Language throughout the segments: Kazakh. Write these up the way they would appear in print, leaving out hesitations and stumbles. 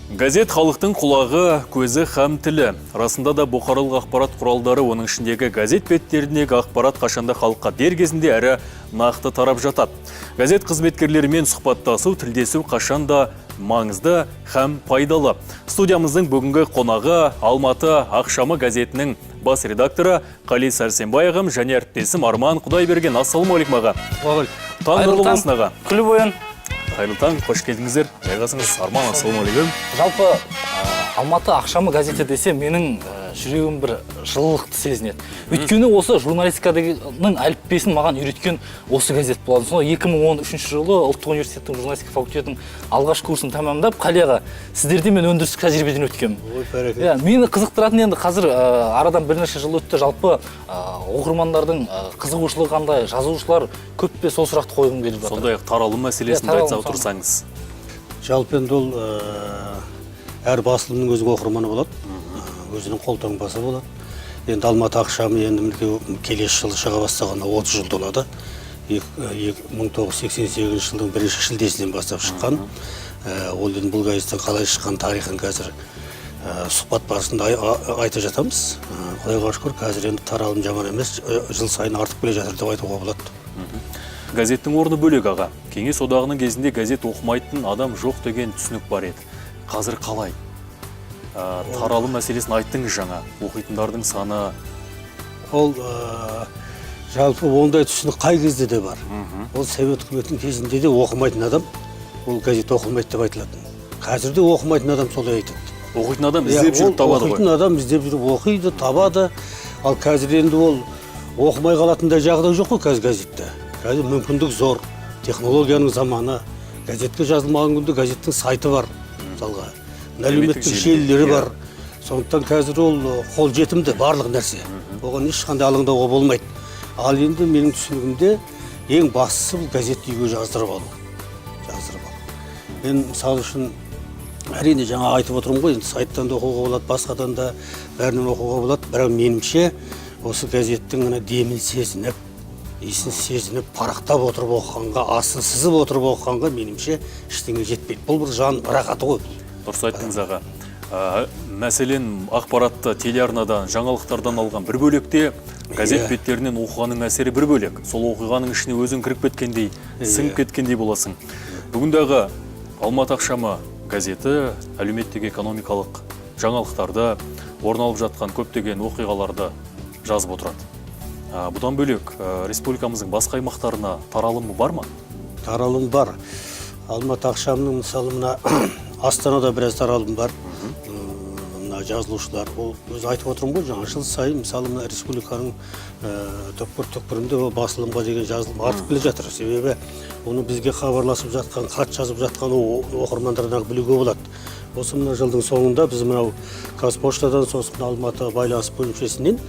Газет халықтың құлағы, көзі һәм тілі. Расында да бұқаралық ақпарат құралдары, оның ішіндегі газет беттеріндегі ақпарат қашанда халыққа дер кезінде әрі нақты тарап жатады. Газет қызметкерлерімен сұхбаттасу, тілдесу қашанда маңызды һәм пайдалы. Студиямыздың бүгінгі қонағы Алматы Ақшамы газетінің бас редакторы Қали Сәрсенбай ағам және әріптесім Арман Құдайберген. Ассалаумағалейкум аға. Таң нұрлы болсын аға. Күліп оян. Қайырлы таң, қош келдіңіздер. Жайғасыңыз. Арман, ассалаумағалейкум. Жалпы Алматы Ақшамы газеті десе, менің жүрегім бір жылылықты сезінеді. Өйткені осы журналистиканың әліппесін маған үйреткен осы газет болады. Сонда 2013 жылы Ұлттық университеттің журналистика факультетінің алғашқы курсын тәмамдап, Қалияға, сіздерде мен өндірістік тәжірибеден өткем. Мені қызықтыратын енді қазір арадан бірнеше жыл өтті, жалпы оқырмандардың қызығушылығы қандай, жазушылар көп пе, сол сұрақты қойғым келіп жатыр. Сондай таралым мәселесін айтса отырсаңыз. Жалпы енді ол әр басылымның өзінің оқырманы болады, өзінің қолтаңбасы болады. Енді Алматы Ақшамы енді келесі жылы шыға бастағанда 30 жыл толады. 1988 жылдың 1 шілдесінен бастап шыққан. Ол енді бұл газеттің қалай шыққан тарихын қазір сұхбат барысында айтып жатамыз. Құдайға шүкір, қазір енді таралым жаман емес, жыл сайын артып келе жатыр деп айтуға болады. Газеттің орны бөлек аға. Кеңес одағының кезінде газет оқымайтын адам жоқ деген түсінік бар еді. Қазір қалай? Таралым мәселесін айттыңыз жаңа. Оқитындардың саны. Ол жалпы ондай түсінік қай кезде де бар. Ол Совет үкіметінің кезінде де оқымайтын адам, ол газет оқылмайды деп айтылатын. Қазір де оқымайтын адам солай айтады. Оқитын адам іздеп жүріп табады ғой. Оқитын адам іздеп жүріп оқиды, табады. Ал қазір енді ол оқымай қалатындай жағдай жоқ қой қазір газетте. Қазір мүмкіндік зор, технологияның заманы. Газетке жазылмаған күнде газеттің сайты бар. Мысалға, әлеуметтік желілері бар. Сондықтан қазір ол қол жетімді барлық нәрсе. Оған ешқандай алаңдауға болмайды. Ал енді менің түсінігімде ең бастысы бұл газетті үйге жаздырып алу. Мен мысалы үшін әрине жаңа айтып отырмын ғой, сайттан да оқуға болады, басқадан да бәрінен оқуға болады. Бірақ меніңше осы газеттің демін сезініп, иісін сезініп, парақтап отырып оқығанға, астын сызып отырып оқығанға меніңше ештеңе жетпейді. Бұл бір жан рахаты ғой. Дұрыс айттыңыз аға. Мәселен, ақпаратты телеарнадан, жаңалықтардан алған бір бөлекте, газет беттерінен оқығаның әсері бір бөлек. Сол оқиғаның ішіне өзің кіріп кеткендей, сіңіп кеткендей боласың. Бүгіндағы Алматы Ақшамы газеті әлеуметтік экономикалық жаңалықтарды, орын алып жатқан көптеген оқиғаларды жазып отырады. Бұдан бөлек, республикамыздың басқа аймақтарына таралымы бар ма? Таралым бар. Алматы Ақшамының мысалы мына Астанада біраз таралым бар. Мына жазылушылар, ол өзі айтып отырмын ғой, жаңа жыл сайын мысалы мына республиканың түкпір-түкпірінде басылымға деген жазылым артып келе жатыр. Себебі оны бізге хабарласып жатқан, хат жазып жатқан оқырмандардан білуге болады. Осы мына жылдың соңында біз мынау Қазпоштадан, сосын Алматы байланыс бөлімшесінен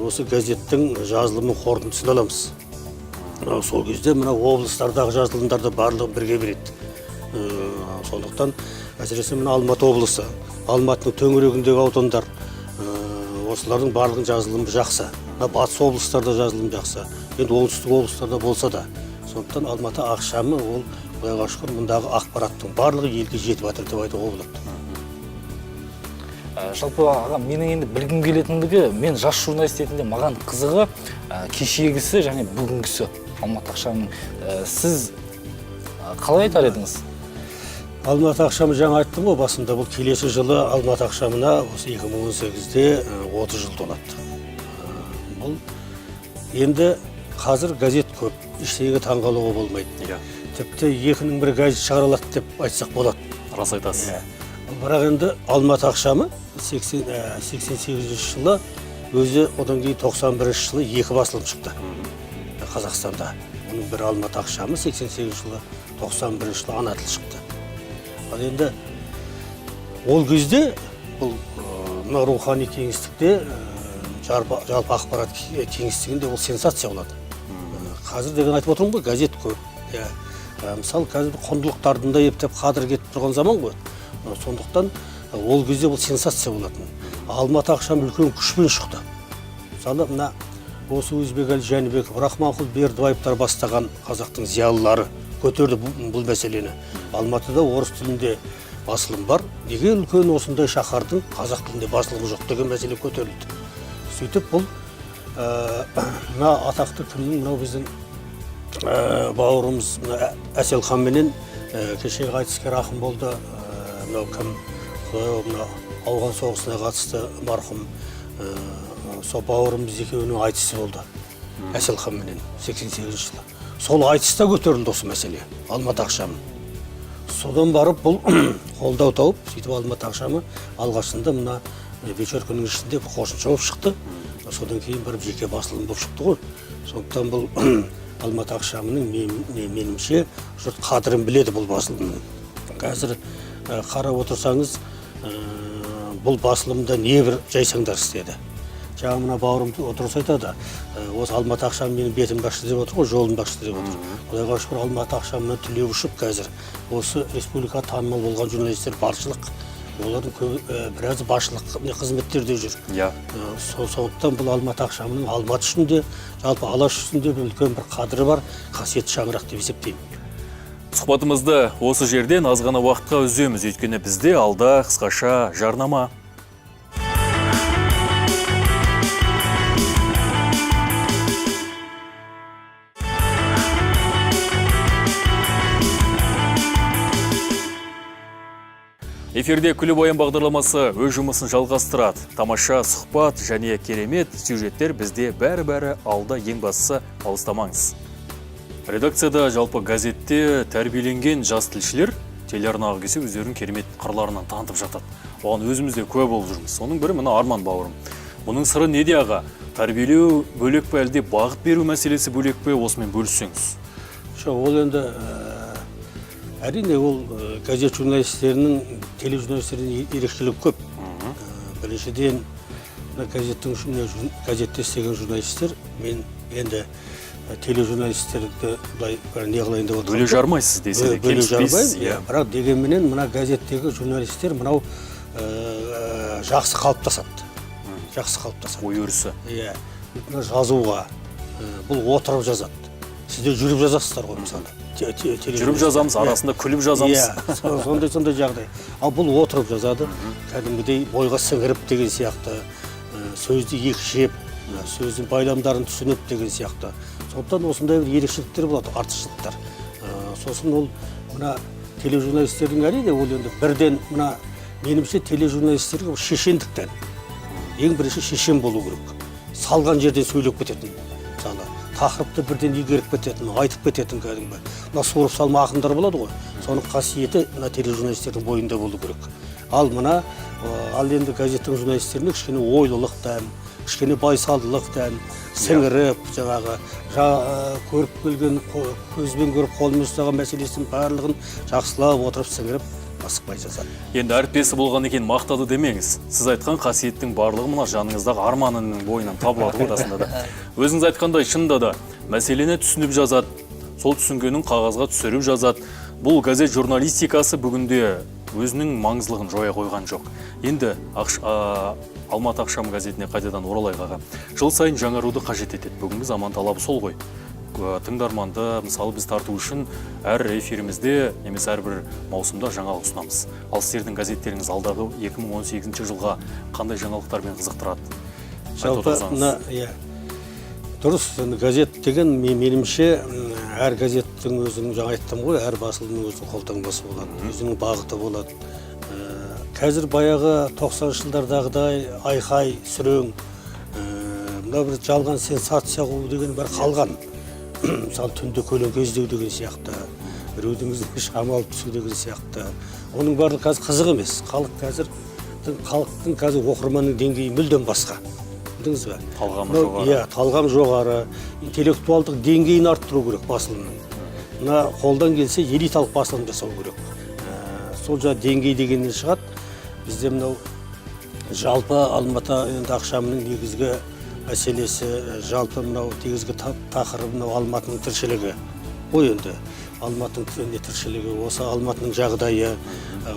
осы газеттің жазылымын қорытындысын аламыз. Сол кезде мына облыстардағы жазылымдарды барлығы бірге береді. Сондықтан әсіресе мына Алматы облысы, Алматының төңірегіндегі аудандар, осылардың барлығын жазылымы жақсы. Батыс облыстарда жазылым жақсы. Енді оңтүстік облыстарда болса да. Сондықтан Алматы Ақшамы ол Құдайға шүкір мұндағы ақпараттың барлығы елге жетіп жатыр деп айтуға болады. Жалпы аға, менің енді білгім келетіндігі, мен жас журналист ретінде маған қызығы кешегісі және бүгінгісі Алматы Ақшамының. Сіз қалай айтар едіңіз? Алматы Ақшамы жаңа айттым ғой басында, бұл келесі жылы Алматы Ақшамына осы 2018-де 30 жыл толады. Бұл енді қазір газет көп, ештеңеге таңғалуға болмайды. Тіпті екінің бір газет шығарылады деп айтсақ болады. Рас айтасыз. Бірақ енді Алматы Ақшамы 88 жылы өзі, одан кейін 91 жылы 2 басылым шықты Қазақстанда. Оның бір Алматы Ақшамы 88 жылы, 91 жылы ана тілі шықты. Ал енді ол кезде бұл рухани кеңістікте, жалпы ақпарат кеңістігінде ол сенсация болады. Қазір деген айтып отырмын ғой, газет көп. Мысалы қазір құндылықтардың да ептеп қадір кетіп тұрған заман ғой. Сондықтан ол кезде бұл сенсация болатын. Алматы Ақшамы үлкен күшпен шықты. Мысалы мына осы Өзбекәлі Жәнібеков, Рахманқұл Бердібаевтар бастаған қазақтың зиялылары көтерді бұл мәселені. Алматыда орыс тілінде басылым бар. Неге үлкен осындай шаһардың қазақ тілінде басылымы жоқ деген мәселе көтерілді. Сөйтіп бұл мына атақты кімнің, мынау біздің бауырымыз Әселхан менен кешегі айтыскер ақын болды. Мынау кім? Мына ауған соғысына қатысты марқұм сол бауырымыз екеуінің айтысы болды. Әселхан менен 88 жылы. Сол айтыста көтерілді осы мәселе, Алматы ақшамы. Содан барып бұл қолдау тауып, сөйтіп Алматы ақшамы алғашында мына вечеркінің ішінде қосымша болып шықты. Содан кейін барып жеке басылым болып шықты ғой. Сондықтан бұл Алматы ақшамының менімше жұрт қадірін біледі бұл басылымның. Қазір қарап отырсаңыз, бұл басылымда небір жайсаңдар істеді. Жаңа мына бауырым отырыс айтады, осы Алматы ақшам менің бетімді ашты деп отыр ғой, жолымды ашты деп отыр. Құдайға шүкір, Алматы ақшамынан түлеп ұшып қазір осы республика танымал болған журналистер баршылық. Олардың біразы басшылық қызметтерде жүр. Сондықтан бұл Алматы ақшамының Алматы үшін де, жалпы Алаш үшін де үлкен бір қадірі бар, қасиетті шаңырақ деп есептеймін. Сұхбатымызды осы жерден аз ғана уақытқа үземіз, өйткені бізде алда қысқаша жарнама. Эфирде Күліп Оян бағдарламасы өз жұмысын жалғастырады. Тамаша сұхбат және керемет сюжеттер бізде бәрі алда, ең бастысы алыстамаңыз. Редакцияда жалпы газетте тәрбиеленген жас тілшілер телеарнаға келсе өздерінің керемет қырларынан танытып жатады. Оған өзімізде куә болып жүрміз. Соның бірі мына Арман бауырым. Бұның сыры неде аға? Тәрбиелеу бөлек пе әлде бағыт беру мәселесі бөлек пе, осымен бөліссеңіз? Ол енді әрине ол газет журналистерінің, тележурналистерінің ерекшелігі көп. Біріншіден газетте істеген журналистер, мен енді тележурналистерді не қылайын деп отырмын. Бөле жармайсыз десе де, келіспейсіз. Бірақ дегенменен мына газеттегі журналистер мынау жақсы қалыптасады. Ой өрісі. Жазуға, бұл отырып жазады. Сізде жүріп жазасыздар ғой, мысалы. Жүріп жазамыз, арасында күліп жазамыз. Сондай жағдай. Ал бұл отырып жазады, кәдімгідей бойға сіңіріп деген сияқты, сөзді екшеп, сөздің байламдарын түсініп деген сияқты. Сондықтан осындай бір ерекшеліктер болады, артықшылықтар. Сосын ол мына тележурналистердің әрине ол енді бірден мына менімше тележурналистерге шешендіктен. Ең бірінші шешен болу керек. Салған жерден сөйлеп кететін. Мысалы, тақырыпты бірден игеріп кететін, айтып кететін кәдімгі. Мына суырып салма ақындар болады ғой. Соның қасиеті мына тележурналистердің бойында болу керек. Ал енді газеттің журналистеріне кішкене ойлылықтан, кішкене байсалдылықтан, сіңіріп, жаңағы көріп келген, көзбен көріп қолмен ұстаған мәселесінің барлығын жақсылап отырып сіңіріп, асықпай жазады. Енді әріптесі болған екен мақтады демеңіз. Сіз айтқан қасиеттің барлығы мына жаныңыздағы Арманның бойынан табылады расында да. Өзіңіз айтқандай шынында да мәселені түсініп жазады, сол түсінгенін қағазға түсіріп жазады. Бұл газет журналистикасы бүгінде өзінің маңыздылығын жоя қойған жоқ. Енді Алматы ақшам газетіне қайтадан оралайық аға. Жыл сайын жаңаруды қажет етеді. Бүгінгі заман талабы сол ғой. Тыңдарманды, мысалы біз тарту үшін әр эфирімізде, немесе әрбір маусымда жаңалық ұсынамыз. Ал сіздердің газеттеріңіз алдағы 2018 жылға қандай жаңалықтармен қызықтырады? Жалпы, дұрыс, газет деген менімше әр газеттің өзінің, жаңа айттым ғой, әр басылымның өзінің қолтаңбасы болады, өзінің бағыты болады. Қазір баяғы 90 жылдардағыдай айқай, сүрең, мына бір жалған сенсация қуу деген бір қалған. Мысалы, түнде көлеңке іздеу деген сияқты, біреудің ізіне шамал түсу деген сияқты. Оның барлығы қазір қызық емес. Халықтың қазір оқырманның деңгейі мүлдем басқа. Білдіңіз бе? Талғамы жоғары. Талғам жоғары, интеллектуалдық деңгейін арттыру керек басылымның. Мына қолдан келсе элиталық басылым жасау керек. Сол жаңа деңгей дегеннен шығады. Бізде мынау жалпы Алматы ақшамының негізгі мәселесі, жалпы мынау негізгі тақырыбы мынау Алматының тіршілігі. Ой енді Алматының тіршілігі, осы Алматының жағдайы,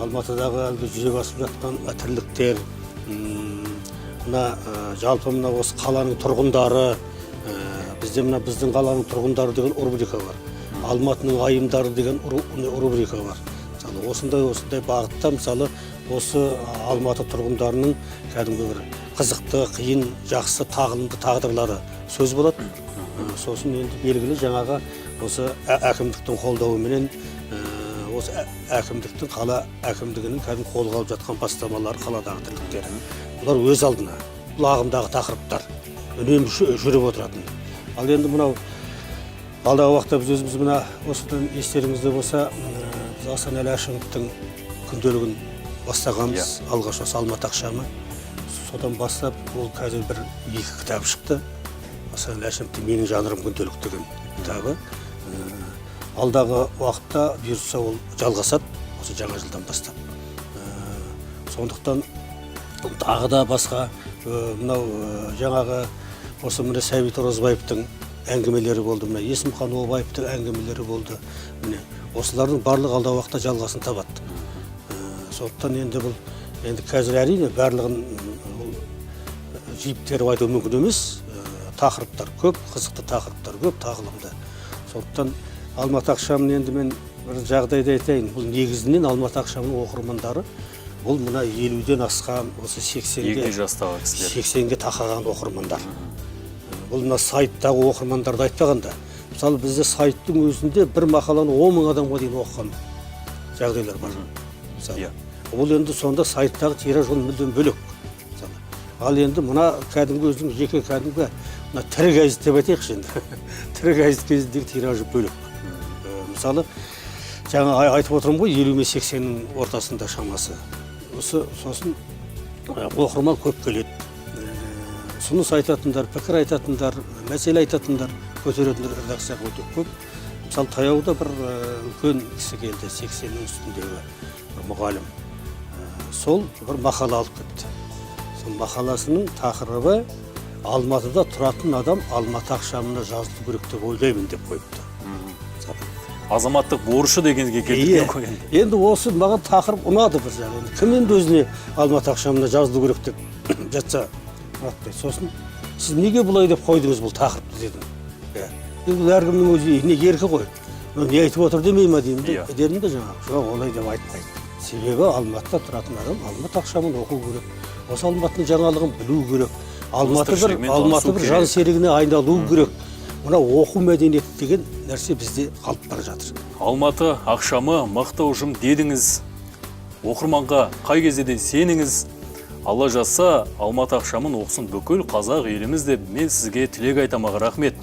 Алматыдағы әлгі жүзеге асып жатқан тірліктер, жалпы мына осы қаланың тұрғындары, бізде мына біздің қаланың тұрғындары деген рубрика бар. Алматының айымдары деген рубрика бар. мысалы осындай бағытта мысалы осы Алматы тұрғындарының кәдімгі бір қызықты, қиын, жақсы, тағылымды тағдырлары сөз болады. Сосын енді белгілі жаңағы осы әкімдіктің қолдауыменен осы әкімдіктің қала әкімдігінің кәдімгі қолға алып жатқан бастамалары, қаладағы тірліктері. Бұлар өз алдына, бұл ағымдағы тақырыптар үнемі жүріп отыратын. Ал енді мынау алдағы уақытта біз өзіміз мына осыдан естеріңізде болса, біз Асанәлі Әшімовтің күнделігін бастағанбыз, алғаш осы Алматы ақшамы. Содан бастап ол қазір бір 2 кітап шықты. Асанәлі Әшімовтың «Менің жанрым күнделік» деген кітабы. Алдағы уақытта бұйыртса ол жалғасады, осы жаңа жылдан бастап. Сондықтан тағы да басқа мынау жаңағы осы міне Сәбит Оразбаевтың әңгімелері болды, міне Есімхан Обаевтың әңгімелері болды. Міне осылардың барлығы алдағы уақытта жалғасын табады. Сондықтан енді бұл енді қазір әрине барлығын жиып теріп айту мүмкін емес. Тақырыптар көп, қызықты тақырыптар көп, тағылымды. Сондықтан Алматы ақшамын енді мен бір жағдайда айтайын. Бұл негізінен Алматы ақшамының оқырмандары бұл мына 50-ден асқан, осы 80-ге тақаған оқырмандар. Бұл мына сайттағы оқырмандарды айтпағанда. Мысалы бізде сайттың өзінде бір мақаланы 10 мың адамға дейін оқыған жағдайлар бар. Бұл енді сонда сайттағы тираж мүлдем бөлек. Ал енді мына кәдімгі өзінің жеке кәдімгі тірі газет деп айтайықшы енді. Тірі газет кезіндегі тиражы бөлек. Мысалы, жаңа айтып отырмын ғой, 50-80-нің ортасында шамасы. Сосын оқырман көп келеді. Сұныс айтатындар, пікір айтатындар, мәселе айтатындар, көтеретіндер редакцияға өте көп. Мысалы, таяуда бір үлкен кісі келді, 80-нің үстіндегі мұғалім. Сол бір мақала алып кетті. Сол мақаласының тақырыбы Алматыда тұратын адам Алматы ақшамына жазылу керек деп ойлаймын деп қойыпты. Азаматтық борышы дегенге келдік қой енді. Енді осы маған тақырып ұнады бір жағынан. Кім енді өзіне Алматы ақшамына жазылу керек деп жатса ұнатпайды. Сосын сіз неге бұлай деп қойдыңыз бұл тақырыпты дедім. Енді әркімнің өзіне еркі ғой. Не айтып отыр демей ма деймін дедім де жаңағы. Жоқ, олай деп айтпайды. Себебі Алматыда тұратын адам Алматы ақшамын оқу керек. Осы Алматының жаңалығын білу керек. Алматы бір жан серігіне айналу керек. Мына оқу мәдениеті деген нәрсе бізде қалып бара жатыр. Алматы ақшамы мықты ұжым дедіңіз. Оқырманға қай кезде де сеніңіз. Алла жазса, Алматы ақшамын оқысын бүкіл қазақ еліміз деп мен сізге тілек айтамаға рахмет.